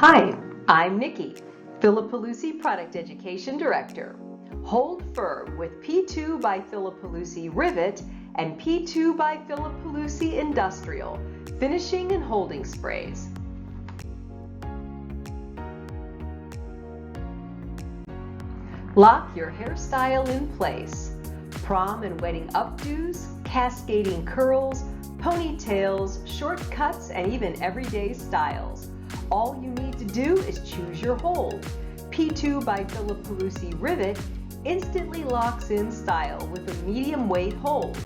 Hi, I'm Nikki, Philippalucci Product Education Director. Hold firm with P2 by Philippalucci Rivet and P2 by Philippalucci Industrial, finishing and holding sprays. Lock your hairstyle in place. Prom and wedding updos, cascading curls, ponytails, short cuts, and even everyday styles. All you need to do is choose your hold. P2 by Philippalucci Rivet instantly locks in style with a medium weight hold.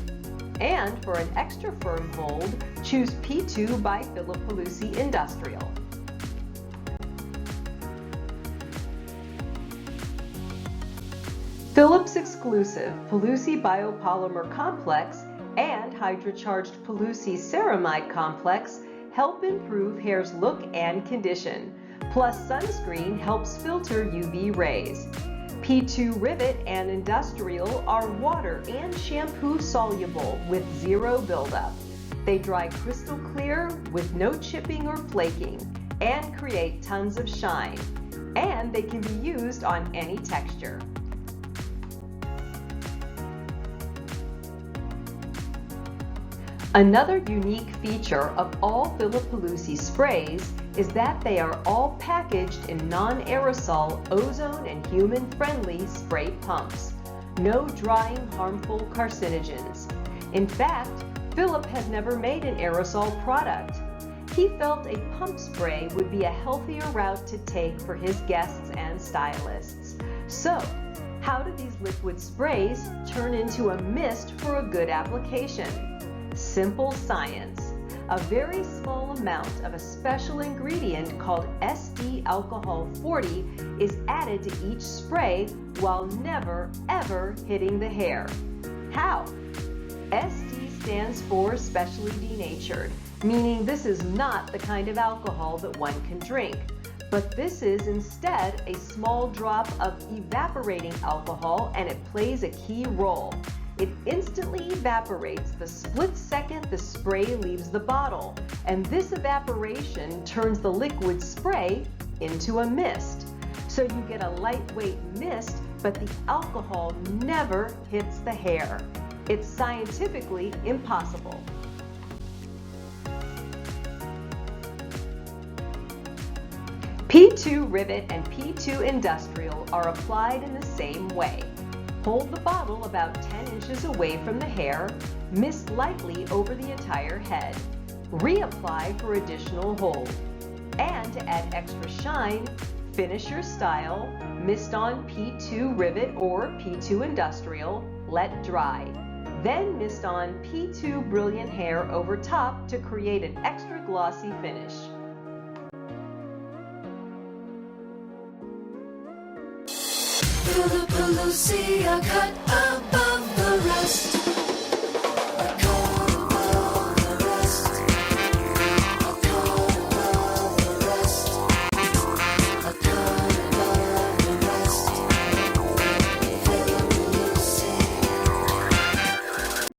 And for an extra firm hold, choose P2 by Philippalucci Industrial. Philips exclusive Palucci Biopolymer Complex and hydrocharged Palucci Ceramide Complex help improve hair's look and condition. Plus sunscreen helps filter UV rays. P2 Rivet and Industrial are water and shampoo soluble with zero buildup. They dry crystal clear with no chipping or flaking and create tons of shine. And they can be used on any texture. Another unique feature of all Philippalucci sprays is that they are all packaged in non-aerosol, ozone, and human-friendly spray pumps. No drying harmful carcinogens. In fact, Philip has never made an aerosol product. He felt a pump spray would be a healthier route to take for his guests and stylists. So, how do these liquid sprays turn into a mist for a good application? Simple science. A very small amount of a special ingredient called SD alcohol 40 is added to each spray while never ever hitting the hair. How? SD stands for specially denatured, meaning this is not the kind of alcohol that one can drink. But this is instead a small drop of evaporating alcohol, and it plays a key role. It instantly evaporates the split second the spray leaves the bottle, and this evaporation turns the liquid spray into a mist. So you get a lightweight mist, but the alcohol never hits the hair. It's scientifically impossible. P2 Rivet and P2 Industrial are applied in the same way. Hold the bottle about 10 inches away from the hair, mist lightly over the entire head. Reapply for additional hold. And to add extra shine, finish your style, mist on P2 Rivet or P2 Industrial, let dry. Then mist on P2 Brilliant Hair over top to create an extra glossy finish. Philippalucci, a cut